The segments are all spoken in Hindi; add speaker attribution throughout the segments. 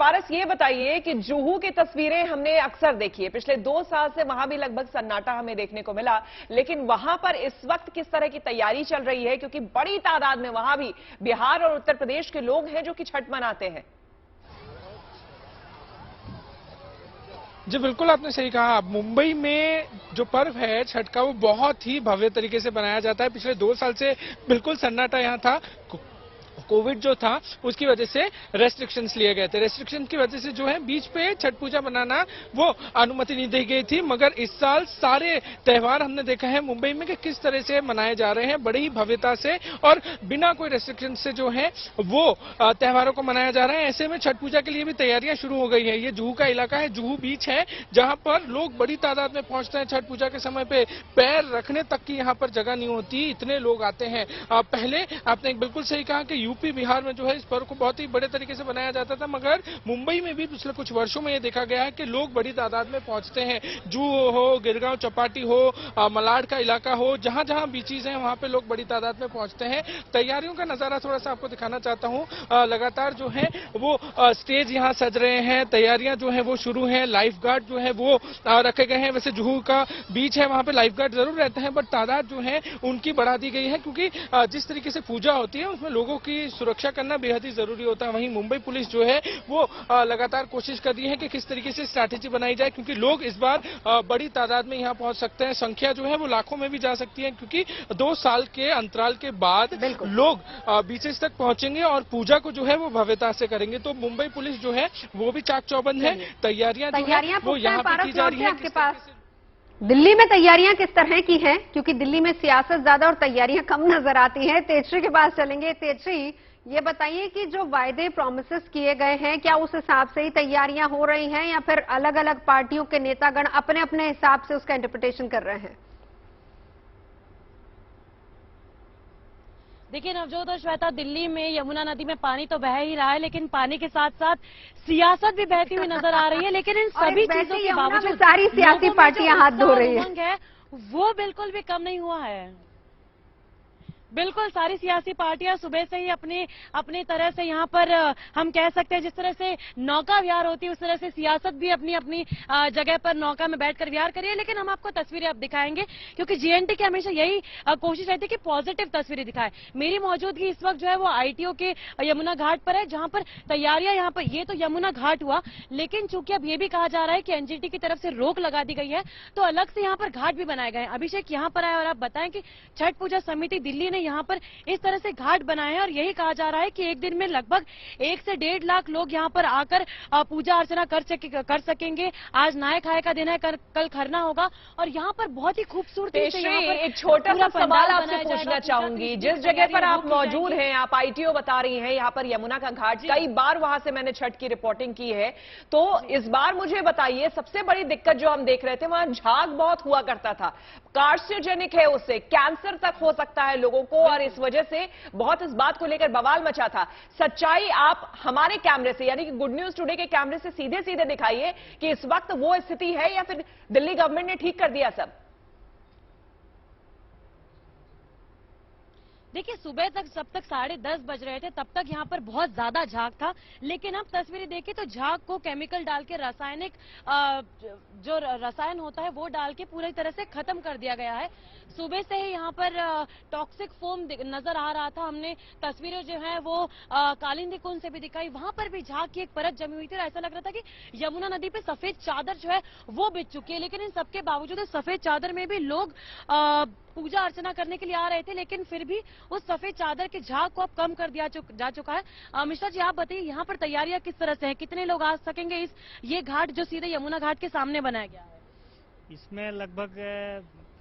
Speaker 1: पारस, ये बताइए कि जुहू की तस्वीरें हमने अक्सर देखी है, पिछले 2 साल से वहां भी लगभग सन्नाटा हमें देखने को मिला, लेकिन वहां पर इस वक्त किस तरह की तैयारी चल रही है, क्योंकि बड़ी तादाद में वहां भी बिहार और उत्तर प्रदेश के लोग हैं जो कि छठ मनाते हैं।
Speaker 2: जी बिल्कुल, आपने सही कहा। मुंबई में जो पर्व है छठ का, वो बहुत ही भव्य तरीके से मनाया जाता है। पिछले 2 साल से बिल्कुल सन्नाटा यहाँ था। कोविड जो था उसकी वजह से रेस्ट्रिक्शंस लिए गए थे। रेस्ट्रिक्शन की वजह से जो है बीच पे छठ पूजा मनाना वो अनुमति नहीं दी गई थी। मगर इस साल सारे त्योहार हमने देखा है मुंबई में कि किस तरह से मनाए जा रहे हैं, बड़ी ही भव्यता से और बिना कोई रेस्ट्रिक्शन से जो है वो त्योहारों को मनाया जा रहा है। ऐसे में छठ पूजा के लिए भी तैयारियां शुरू हो गई है। ये जुहू का इलाका है, जुहू बीच है, जहां पर लोग बड़ी तादाद में पहुंचते हैं। छठ पूजा के समय पे पैर रखने तक की यहाँ पर जगह नहीं होती, इतने लोग आते हैं। पहले आपने बिल्कुल सही कहा कि यूपी बिहार में जो है इस पर्व को बहुत ही बड़े तरीके से मनाया जाता था, मगर मुंबई में भी पिछले कुछ वर्षों में ये देखा गया है कि लोग बड़ी तादाद में पहुंचते हैं। जुहू हो, गिरगांव चौपाटी हो, मलाड का इलाका हो, जहां जहां बीचीज हैं वहां पे लोग बड़ी तादाद में पहुंचते हैं। तैयारियों का नजारा थोड़ा सा आपको दिखाना चाहता हूं। लगातार जो है वो स्टेज यहाँ सज रहे हैं, तैयारियां जो है वो शुरू है। लाइफ गार्ड जो है वो रखे गए हैं। वैसे जुहू का बीच है, वहां पे लाइफ गार्ड जरूर रहते हैं, बट तादाद जो है उनकी बढ़ा दी गई है, क्योंकि जिस तरीके से पूजा होती है उसमें लोगों की सुरक्षा करना बेहद ही जरूरी होता है। वहीं मुंबई पुलिस जो है वो लगातार कोशिश कर रही है कि किस तरीके से स्ट्रैटेजी बनाई जाए, क्योंकि लोग इस बार बड़ी तादाद में यहाँ पहुंच सकते हैं। संख्या जो है वो लाखों में भी जा सकती है, क्योंकि 2 साल के अंतराल के बाद लोग बीचेस तक पहुंचेंगे और पूजा को जो है वो भव्यता से करेंगे। तो मुंबई पुलिस जो है वो भी चाक चौबंद है। तैयारियां वो यहाँ पर की जा रही है।
Speaker 3: दिल्ली में तैयारियां किस तरह की हैं? क्योंकि दिल्ली में सियासत ज्यादा और तैयारियां कम नजर आती हैं। तेजश्री के पास चलेंगे। तेजश्री, ये बताइए कि जो वायदे प्रॉमिसेस किए गए हैं, क्या उस हिसाब से ही तैयारियां हो रही हैं या फिर अलग अलग पार्टियों के नेतागण अपने अपने हिसाब से उसका इंटरप्रिटेशन कर रहे हैं?
Speaker 4: देखिए नवजोत और श्वेता, दिल्ली में यमुना नदी में पानी तो बह ही रहा है, लेकिन पानी के साथ साथ सियासत भी बहती हुई नजर आ रही है। लेकिन इन सभी चीजों के बावजूद
Speaker 3: सारी सियासी पार्टियां हाथ धो रही
Speaker 4: है, वो बिल्कुल भी कम नहीं हुआ है। बिल्कुल सारी सियासी पार्टियां सुबह से ही अपनी तरह से यहाँ पर हम कह सकते हैं जिस तरह से नौका विहार होती है, उस तरह से सियासत भी अपनी अपनी जगह पर नौका में बैठकर विहार करिए। लेकिन हम आपको तस्वीरें अब दिखाएंगे, क्योंकि जीएनटी की हमेशा यही कोशिश रहती है कि पॉजिटिव तस्वीरें दिखाए। मेरी मौजूदगी इस वक्त जो है वो आईटीओ के यमुना घाट पर है, जहां पर तैयारियां यहाँ पर, ये तो यमुना घाट हुआ, लेकिन चूंकि अब ये भी कहा जा रहा है कि एनजीटी की तरफ से रोक लगा दी गई है, तो अलग से यहाँ पर घाट भी बनाए गए हैं। अभिषेक यहाँ पर आए और आप बताएं कि छठ पूजा समिति दिल्ली ने यहाँ पर इस तरह से घाट बनाए हैं और यही कहा जा रहा है कि एक दिन में लगभग 1 से 1.5 लाख लोग यहाँ पर आकर पूजा अर्चना कर सकेंगे। आज नहाय खाए का दिन है, कल खरना होगा और यहाँ पर बहुत ही खूबसूरती से
Speaker 1: एक छोटा सा सवाल आपसे पूछना चाहूंगी। जिस जगह पर आप मौजूद हैं, आप आईटीओ बता रही हैं, यहाँ पर यमुना का घाट, कई बार वहां से मैंने छठ की रिपोर्टिंग की है, तो इस बार मुझे बताइए सबसे बड़ी दिक्कत जो हम देख रहे थे, वहां झाग बहुत हुआ करता था, कार्सिनोजेनिक है, उससे कैंसर तक हो सकता है लोगों को, और इस वजह से बहुत इस बात को लेकर बवाल मचा था। सच्चाई आप हमारे कैमरे से, यानी कि गुड न्यूज टुडे के कैमरे से सीधे सीधे दिखाइए कि इस वक्त वो स्थिति है या फिर दिल्ली गवर्नमेंट ने ठीक कर दिया सब।
Speaker 4: देखिए सुबह तक, जब तक 10:30 बज रहे थे तब तक यहाँ पर बहुत ज्यादा झाग था, लेकिन अब तस्वीरें देखिए तो झाग को केमिकल डाल के रासायनिक जो रसायन होता है वो डाल के पूरी तरह से खत्म कर दिया गया है। सुबह से ही यहाँ पर टॉक्सिक फोम नजर आ रहा था। हमने तस्वीरें जो है वो कालिंदी कुंड से भी दिखाई, वहां पर भी झाग की एक परत जमी हुई थी और ऐसा लग रहा था कि यमुना नदी पे सफेद चादर जो है वो बिछ चुकी है। लेकिन इन सबके बावजूद सफेद चादर में भी लोग पूजा अर्चना करने के लिए आ रहे थे, लेकिन फिर भी उस सफेद चादर के झाग को अब कम कर दिया जा चुका है। मिश्रा जी आप बताइए यहाँ पर तैयारियां किस तरह से हैं, कितने लोग आ सकेंगे ये घाट जो सीधे यमुना घाट के सामने बनाया गया है?
Speaker 5: इसमें लगभग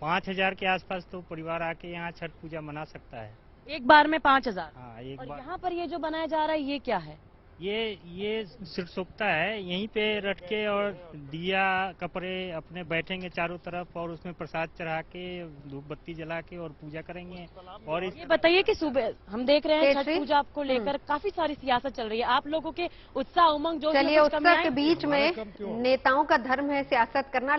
Speaker 5: 5,000 के आसपास तो परिवार आके यहाँ छठ पूजा मना सकता है।
Speaker 4: एक बार में 5,000?
Speaker 5: हाँ, एक बार।
Speaker 4: यहाँ पर ये जो बनाया जा रहा है ये क्या है?
Speaker 5: ये सिरसोक्ता है, यहीं पे रख के और दिया कपड़े अपने बैठेंगे चारों तरफ और उसमें प्रसाद चढ़ा के धूप बत्ती जला के और पूजा करेंगे। और
Speaker 4: ये बताइए कि सुबह हम देख रहे हैं छठ पूजा को लेकर काफी सारी सियासत चल रही है, आप लोगों के उत्साह उमंग जो
Speaker 3: चलिए उत्सव के बीच में नेताओं का धर्म है सियासत करना।